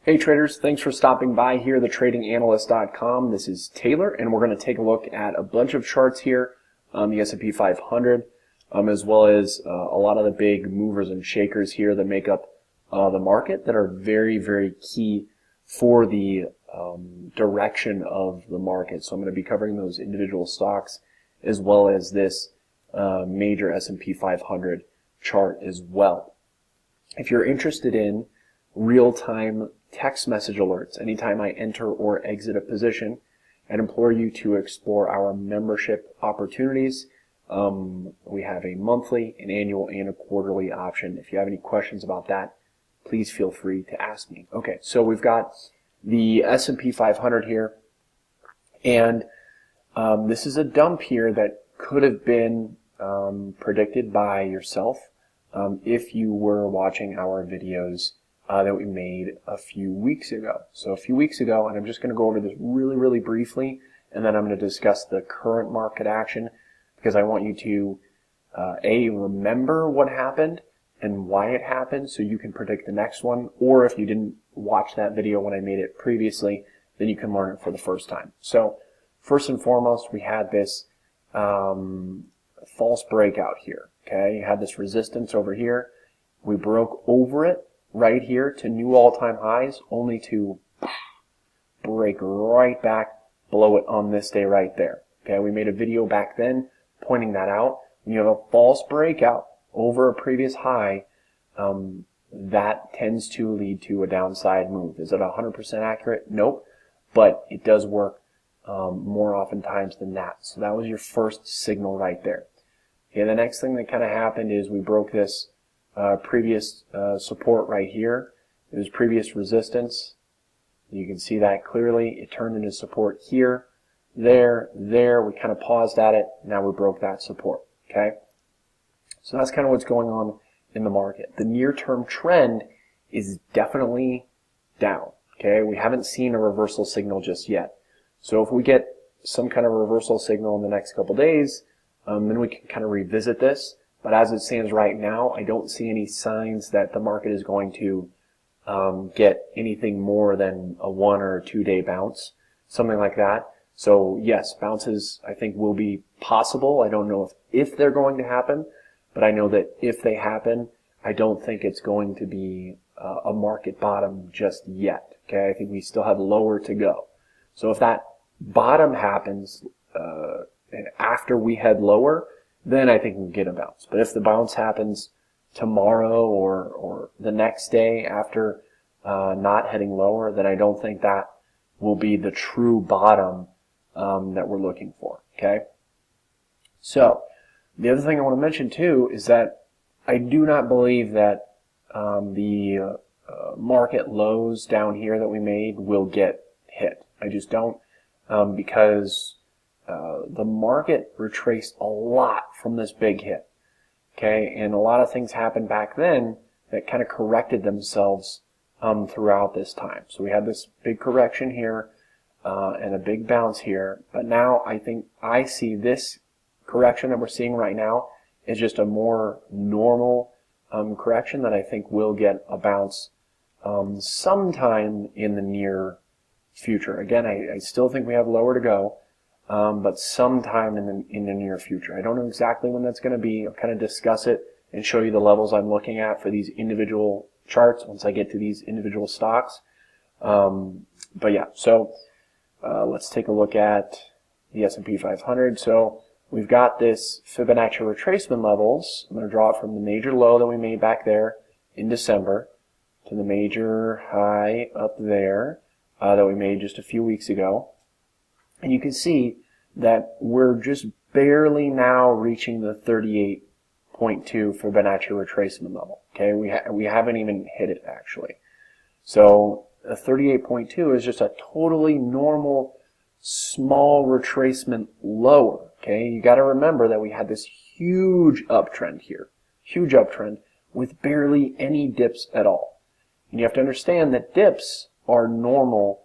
Hey traders, thanks for stopping by here, thetradinganalyst.com. This is Taylor, and we're going to take a look at a bunch of charts here on the S&P 500, as well as a lot of the big movers and shakers here that make up the market that are very, very key for the direction of the market. So I'm going to be covering those individual stocks as well as this major S&P 500 chart as well. If you're interested in real-time text message alerts anytime I enter or exit a position, I'd implore you to explore our membership opportunities. We have a monthly, an annual, and a quarterly option. If you have any questions about that, please feel free to ask me. Okay, so we've got the S&P 500 here, and this is a dump here that could have been predicted by yourself if you were watching our videos that we made a few weeks ago. So a few weeks ago, and I'm just going to go over this really, really briefly, and then I'm going to discuss the current market action because I want you to remember what happened and why it happened so you can predict the next one, or if you didn't watch that video when I made it previously, then you can learn it for the first time. So first and foremost, we had this false breakout here. Okay, you had this resistance over here. We broke over it right here to new all-time highs, only to break right back below it on this day right there. Okay, we made a video back then pointing that out. When you have a false breakout over a previous high, that tends to lead to a downside move. Is it 100% accurate? Nope, but it does work more oftentimes than that. So that was your first signal right there. Okay, the next thing that kind of happened is we broke this previous support right here. It was previous resistance. You can see that clearly. It turned into support here, there. We kind of paused at it. Now we broke that support. Okay, so that's kind of what's going on in the market. The near-term trend is definitely down. Okay, we haven't seen a reversal signal just yet. So if we get some kind of reversal signal in the next couple days, then we can kind of revisit this. But as it stands right now, I don't see any signs that the market is going to get anything more than a 1 or 2 day bounce, something like that. So yes, bounces I think will be possible. I don't know if they're going to happen, but I know that if they happen, I don't think it's going to be a market bottom just yet. Okay, I think we still have lower to go. So if that bottom happens after we head lower, then I think we'll get a bounce. But if the bounce happens tomorrow or the next day after not heading lower, then I don't think that will be the true bottom that we're looking for. Okay. So the other thing I want to mention too is that I do not believe that the market lows down here that we made will get hit. I just don't, because the market retraced a lot from this big hit. Okay, and a lot of things happened back then that kind of corrected themselves throughout this time. So we had this big correction here and a big bounce here, but now I think I see this correction that we're seeing right now is just a more normal correction that I think will get a bounce sometime in the near future. Again, I still think we have lower to go, but sometime in the near future. I don't know exactly when that's going to be. I'll kind of discuss it and show you the levels I'm looking at for these individual charts once I get to these individual stocks. But yeah, so let's take a look at the S&P 500. So we've got this Fibonacci retracement levels. I'm going to draw it from the major low that we made back there in December to the major high up there that we made just a few weeks ago. And you can see that we're just barely now reaching the 38.2 Fibonacci retracement level. Okay, we haven't even hit it actually. So a 38.2 is just a totally normal small retracement lower. Okay, you got to remember that we had this huge uptrend here, huge uptrend with barely any dips at all. And you have to understand that dips are normal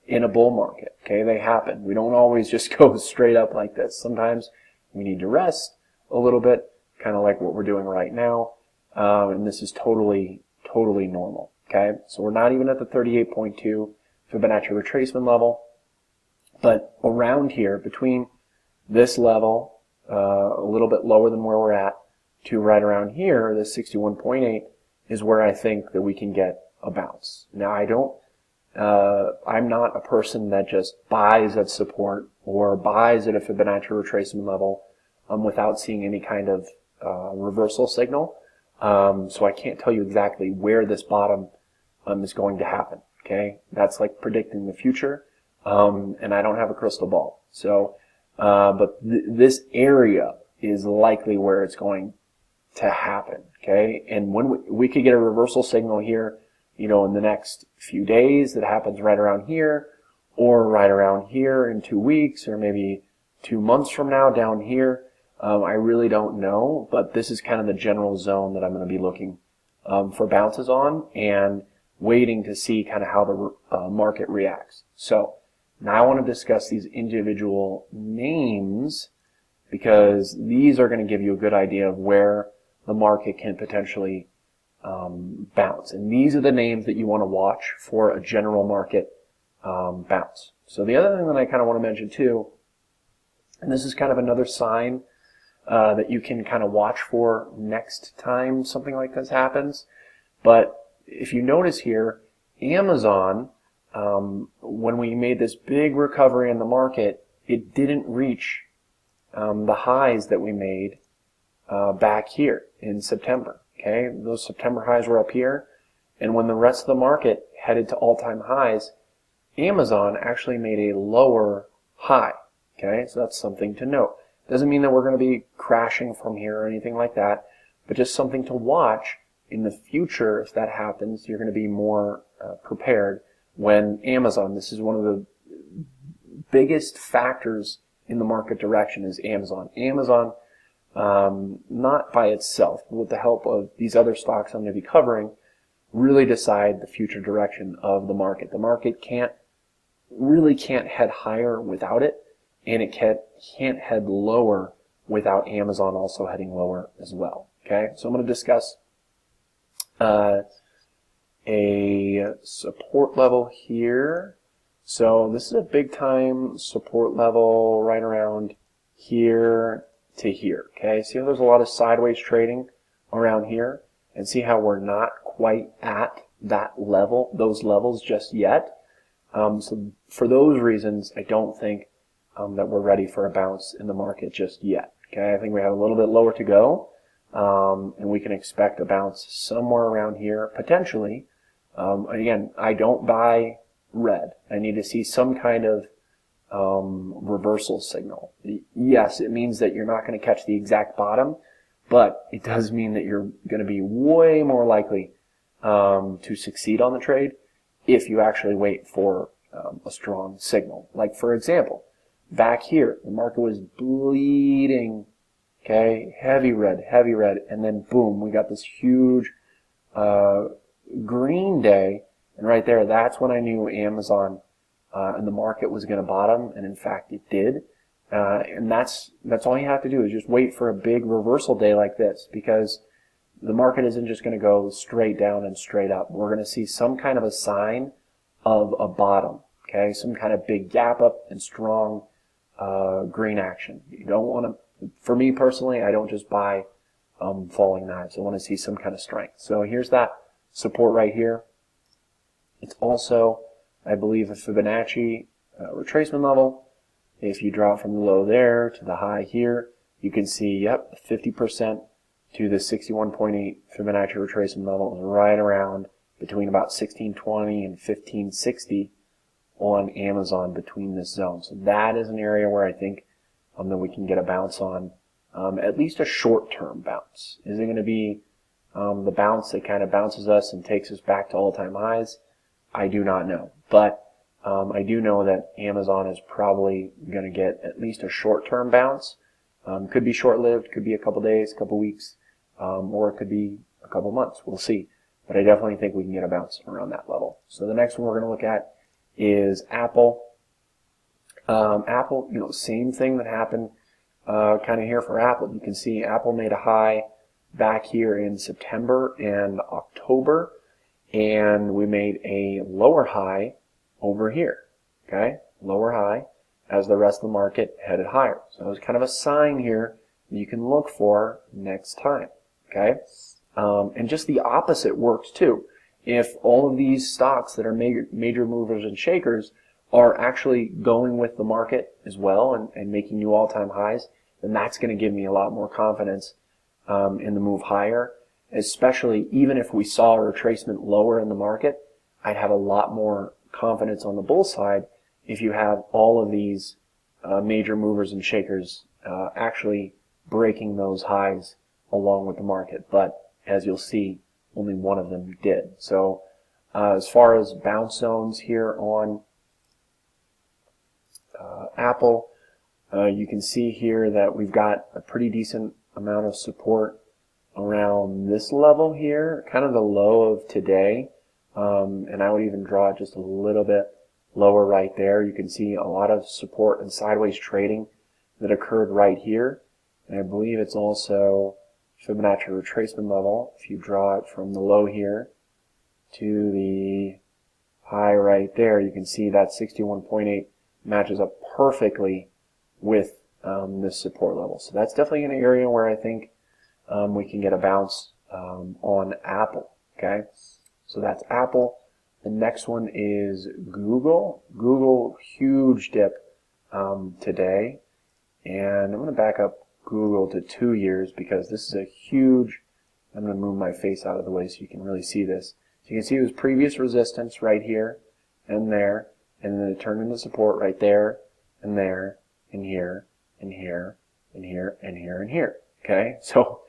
in a bull market. Okay, they happen. We don't always just go straight up like this. Sometimes we need to rest a little bit, kind of like what we're doing right now. And this is totally totally normal. Okay, so we're not even at the 38.2 Fibonacci retracement level, but around here, between this level, a little bit lower than where we're at, to right around here, this 61.8, is where I think that we can get a bounce. Now, I'm not a person that just buys at support or buys at a Fibonacci retracement level without seeing any kind of reversal signal. So I can't tell you exactly where this bottom is going to happen. Okay, that's like predicting the future, and I don't have a crystal ball. So, but this area is likely where it's going to happen. Okay, and when we could get a reversal signal here, in the next few days that happens right around here, or right around here in 2 weeks, or maybe 2 months from now down here. I really don't know, but this is kind of the general zone that I'm going to be looking for bounces on and waiting to see kind of how the market reacts. So now I want to discuss these individual names because these are going to give you a good idea of where the market can potentially bounce. And these are the names that you want to watch for a general market bounce. So the other thing that I kind of want to mention too, and this is kind of another sign that you can kind of watch for next time something like this happens. But if you notice here, Amazon, when we made this big recovery in the market, it didn't reach the highs that we made back here in September. Okay, those September highs were up here, and when the rest of the market headed to all-time highs, Amazon actually made a lower high. Okay, so that's something to note. Doesn't mean that we're going to be crashing from here or anything like that, but just something to watch in the future. If that happens, you're going to be more prepared when Amazon, this is one of the biggest factors in the market direction, is Amazon. Amazon, not by itself, but with the help of these other stocks I'm going to be covering, really decide the future direction of the market. The market can't head higher without it, and it can't head lower without Amazon also heading lower as well. Okay, so I'm going to discuss a support level here. So this is a big time support level right around here to here. Okay, see how there's a lot of sideways trading around here, and see how we're not quite at that level, those levels just yet. So for those reasons, I don't think that we're ready for a bounce in the market just yet. Okay, I think we have a little bit lower to go, and we can expect a bounce somewhere around here, potentially. Again, I don't buy red. I need to see some kind of reversal signal. Yes, it means that you're not going to catch the exact bottom, but it does mean that you're going to be way more likely to succeed on the trade if you actually wait for a strong signal. Like, for example, back here, the market was bleeding, okay, heavy red, and then boom, we got this huge green day, and right there, that's when I knew Amazon and the market was going to bottom, and in fact, it did. And that's all you have to do, is just wait for a big reversal day like this, because the market isn't just going to go straight down and straight up. We're going to see some kind of a sign of a bottom, okay, some kind of big gap up and strong green action. You don't want to, for me personally, I don't just buy falling knives. I want to see some kind of strength. So here's that support right here. It's also, I believe, a Fibonacci retracement level. If you drop from the low there to the high here, you can see, yep, 50% to the 61.8 Fibonacci retracement level is right around between about 1620 and 1560 on Amazon, between this zone. So that is an area where I think that we can get a bounce on, at least a short-term bounce. Is it going to be the bounce that kind of bounces us and takes us back to all-time highs? I do not know. But I do know that Amazon is probably going to get at least a short-term bounce. Could be short-lived, could be a couple days, a couple weeks, or it could be a couple months. We'll see. But I definitely think we can get a bounce around that level. So the next one we're going to look at is Apple. Apple, same thing that happened kind of here for Apple. You can see Apple made a high back here in September and October. and we made a lower high over here, okay? Lower high as the rest of the market headed higher. So it was kind of a sign here that you can look for next time, okay? And just the opposite works too. If all of these stocks that are major movers and shakers are actually going with the market as well and making new all-time highs, then that's going to give me a lot more confidence in the move higher. Especially even if we saw a retracement lower in the market, I'd have a lot more confidence on the bull side if you have all of these major movers and shakers actually breaking those highs along with the market. But as you'll see, only one of them did. So as far as bounce zones here on Apple, you can see here that we've got a pretty decent amount of support around this level here, kind of the low of today, and I would even draw it just a little bit lower right there. You can see a lot of support and sideways trading that occurred right here, and I believe it's also Fibonacci retracement level. If you draw it from the low here to the high right there, you can see that 61.8 matches up perfectly with this support level. So that's definitely an area where I think we can get a bounce on Apple, okay? So that's Apple. The next one is Google. Google, huge dip today. And I'm going to back up Google to 2 years because this is a huge, I'm going to move my face out of the way so you can really see this. So you can see it was previous resistance right here and there, and then it turned into support right there and there and here and here and here and here and here, okay? So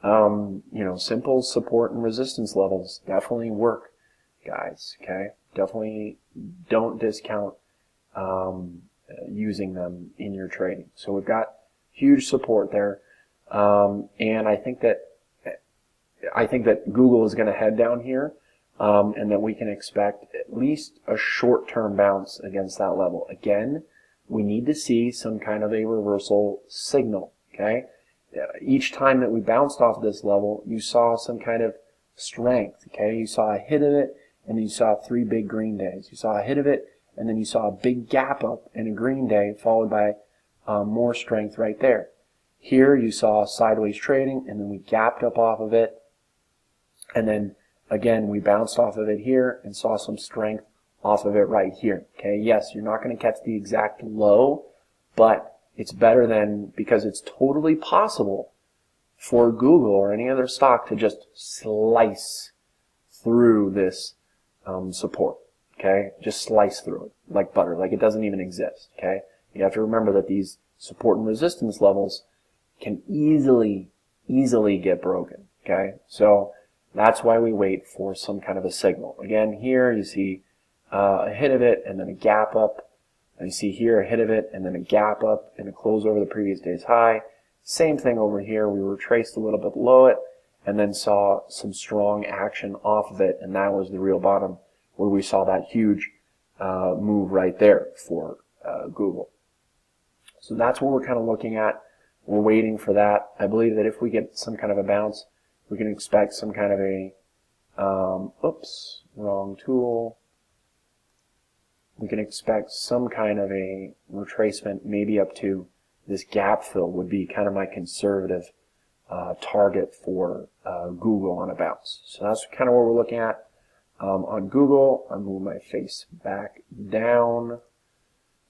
you know, simple support and resistance levels definitely work, guys, okay? Definitely don't discount using them in your trading. So we've got huge support there, and I think that Google is going to head down here, and that we can expect at least a short-term bounce against that level. Again, we need to see some kind of a reversal signal, okay? Each time that we bounced off this level, you saw some kind of strength, okay? You saw a hit of it, and then you saw 3 big green days. You saw a hit of it, and then you saw a big gap up in a green day, followed by more strength right there. Here, you saw sideways trading, and then we gapped up off of it, and then, again, we bounced off of it here and saw some strength off of it right here, okay? Yes, you're not going to catch the exact low, but it's better than, because it's totally possible for Google or any other stock to just slice through this support, okay? Just slice through it like butter, like it doesn't even exist, okay? You have to remember that these support and resistance levels can easily get broken, okay? So that's why we wait for some kind of a signal. Again, here you see a hit of it and then a gap up. And you see here a hit of it and then a gap up and a close over the previous day's high. Same thing over here. We retraced a little bit below it and then saw some strong action off of it, and that was the real bottom where we saw that huge move right there for Google. So that's what we're kind of looking at. We're waiting for that. I believe that if we get some kind of a bounce, we can expect some kind of a, oops, wrong tool. We can expect some kind of a retracement, maybe up to this gap fill would be kind of my conservative target for Google on a bounce. So that's kind of what we're looking at on Google. I'll move my face back down.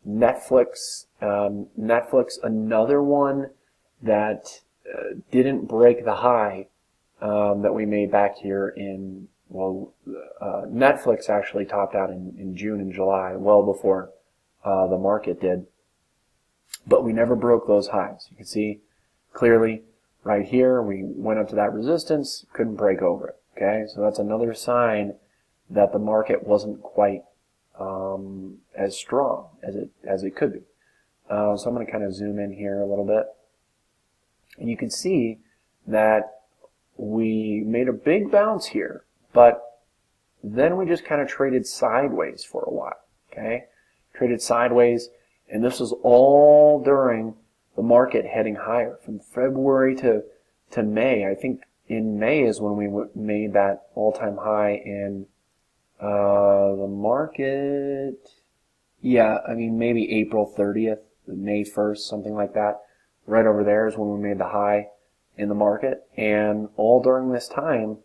Netflix, another one that didn't break the high that we made back here in, well, Netflix actually topped out in June and July, well before the market did. But we never broke those highs. You can see clearly right here, we went up to that resistance, couldn't break over it. Okay, so that's another sign that the market wasn't quite as strong as it could be. So I'm going to kind of zoom in here a little bit. And you can see that we made a big bounce here, but then we just kind of traded sideways for a while, okay? Traded sideways, and this was all during the market heading higher from February to May. I think in May is when we made that all-time high in The market, yeah, I mean maybe April 30th, May 1st, something like that. Right over there is when we made the high in the market, and all during this time,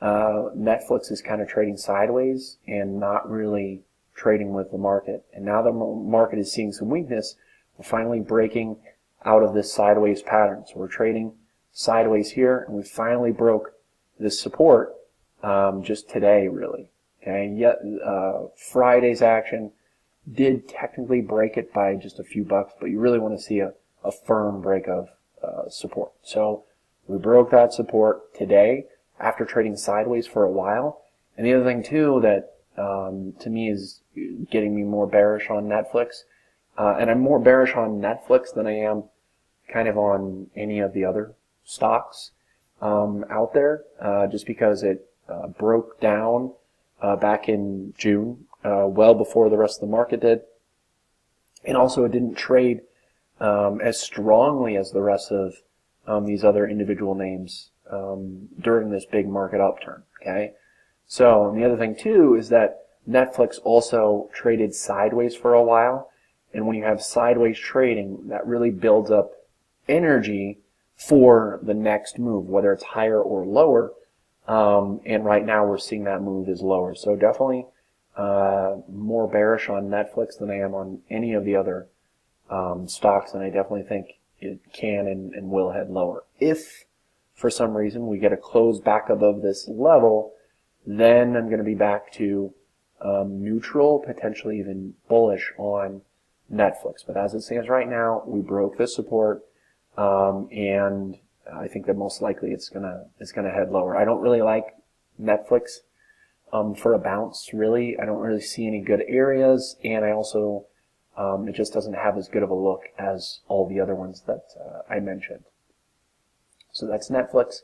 Netflix is kind of trading sideways and not really trading with the market. And now the market is seeing some weakness. We're finally breaking out of this sideways pattern. So we're trading sideways here, and we finally broke this support just today, really. Okay, yet Friday's action did technically break it by just a few bucks, but you really want to see a firm break of support. So we broke that support today after trading sideways for a while. And the other thing too that to me is getting me more bearish on Netflix, and I'm more bearish on Netflix than I am kind of on any of the other stocks out there, just because it broke down back in June, well before the rest of the market did. And also it didn't trade as strongly as the rest of these other individual names during this big market upturn. Okay, so and the other thing too is that Netflix also traded sideways for a while, and when you have sideways trading, that really builds up energy for the next move, whether it's higher or lower. And right now we're seeing that move is lower. So definitely more bearish on Netflix than I am on any of the other stocks, and I definitely think it can and will head lower. If for some reason we get a close back above this level, then I'm going to be back to neutral, potentially even bullish on Netflix. But as it stands right now, we broke this support, and I think that most likely it's gonna head lower. I don't really like Netflix for a bounce, really. I don't really see any good areas, and I also it just doesn't have as good of a look as all the other ones that I mentioned. So that's Netflix.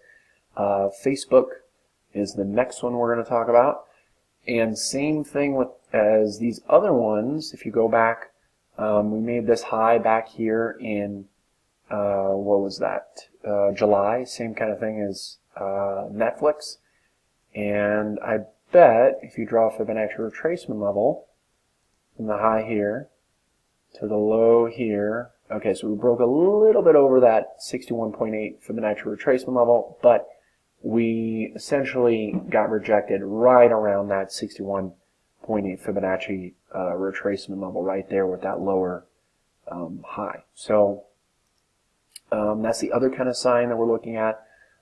Facebook is the next one we're going to talk about, and same thing with as these other ones. If you go back, we made this high back here in what was that? July. Same kind of thing as Netflix. And I bet if you draw a Fibonacci retracement level from the high here to the low here, okay, so we broke a little bit over that 61.8 Fibonacci retracement level, but we essentially got rejected right around that 61.8 Fibonacci retracement level right there with that lower high. So that's the other kind of sign that we're looking at.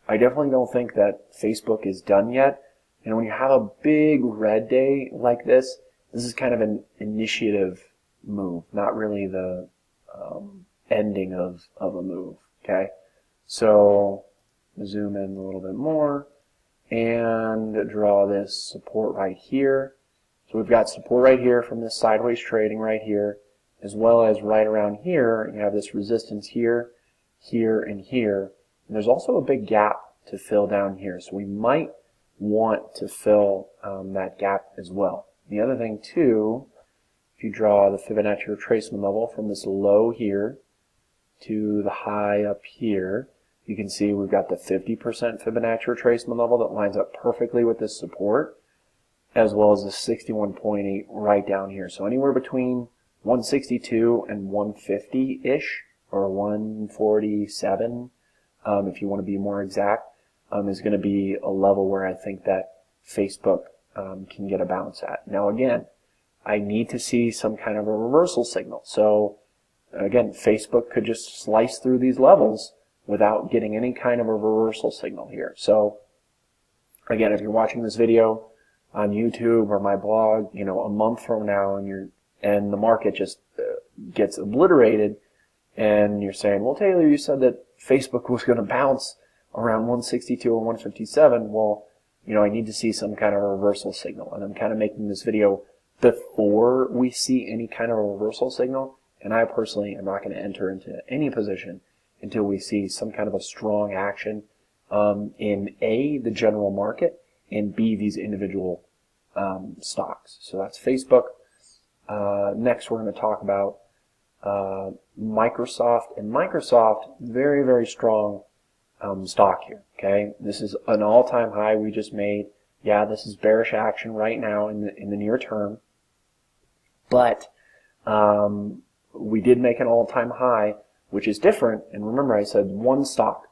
I definitely don't think that Facebook is done yet. And when you have a big red day like this is kind of an initiative move, not really the ending of a move. Okay, so zoom in a little bit more and draw this support right here. So we've got support right here from this sideways trading right here, as well as right around here. You have this resistance here, here, and here. And there's also a big gap to fill down here. So we might want to fill that gap as well. The other thing too, if you draw the Fibonacci retracement level from this low here to the high up here, you can see we've got the 50% Fibonacci retracement level that lines up perfectly with this support, as well as the 61.8 right down here. So anywhere between 162 and 150-ish, or 147, if you want to be more exact, is going to be a level where I think that Facebook can get a bounce at. Now again, I need to see some kind of a reversal signal. So again, Facebook could just slice through these levels without getting any kind of a reversal signal here. So again, if you're watching this video on YouTube or my blog, you know, a month from now, and the market just gets obliterated, and you're saying, well, Taylor, you said that Facebook was going to bounce around 162 or 157. Well, you know, I need to see some kind of reversal signal, and I'm kind of making this video before we see any kind of a reversal signal. And I personally am not going to enter into any position until we see some kind of a strong action in A, the general market, and B, these individual stocks. So that's Facebook. Next, we're going to talk about Microsoft. And Microsoft, very, very strong stock here. Okay, this is an all-time high we just made. Yeah, this is bearish action right now in the near term, but we did make an all-time high, which is different. And remember, I said one stock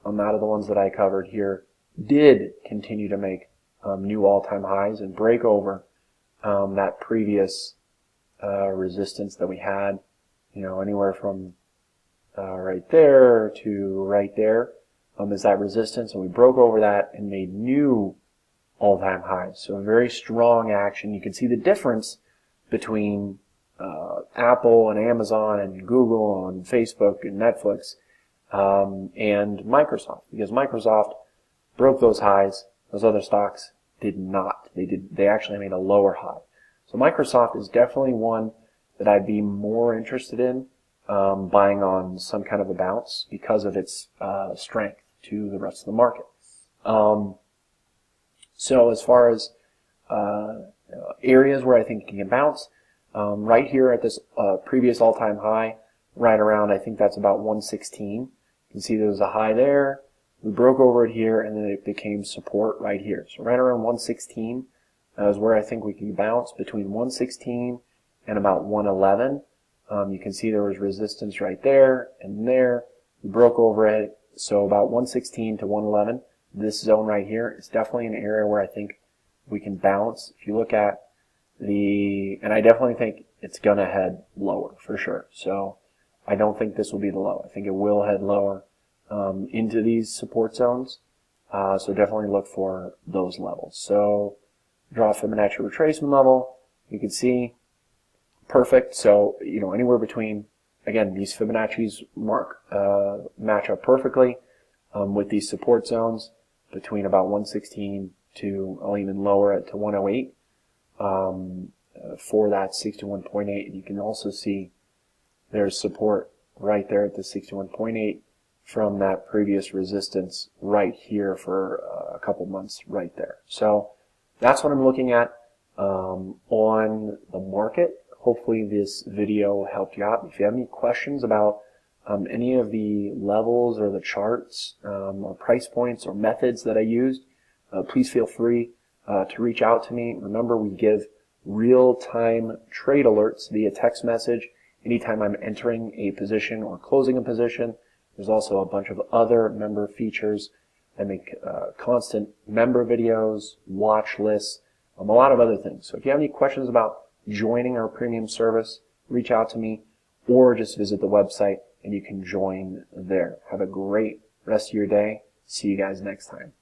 out of the ones that I covered here did continue to make new all-time highs and break over that previous resistance that we had, anywhere from right there to right there is that resistance, and we broke over that and made new all-time highs. So a very strong action. You can see the difference between Apple and Amazon and Google and Facebook and Netflix and Microsoft, because Microsoft broke those highs. Those other stocks did not. They actually made a lower high. So Microsoft is definitely one that I'd be more interested in buying on some kind of a bounce because of its strength to the rest of the market. So as far as areas where I think it can bounce, right here at this previous all-time high, right around, I think that's about 116. You can see there was a high there. We broke over it here, and then it became support right here. So right around 116 is where I think we can bounce, between 116 and about 111. You can see there was resistance right there and there. We broke over it, so about 116 to 111. This zone right here is definitely an area where I think we can bounce. If you look at and I definitely think it's going to head lower for sure. So I don't think this will be the low. I think it will head lower into these support zones. So definitely look for those levels. So draw Fibonacci retracement level. You can see perfect. So, anywhere between, again, these Fibonacci's match up perfectly with these support zones between about 116 to, I'll even lower it to 108 for that 61.8. You can also see there's support right there at the 61.8 from that previous resistance right here for a couple months right there. So that's what I'm looking at on the market. Hopefully this video helped you out. If you have any questions about any of the levels or the charts or price points or methods that I used, please feel free to reach out to me. Remember, we give real-time trade alerts via text message anytime I'm entering a position or closing a position. There's also a bunch of other member features. I make constant member videos, watch lists, a lot of other things. So if you have any questions about joining our premium service, reach out to me or just visit the website and you can join there. Have a great rest of your day. See you guys next time.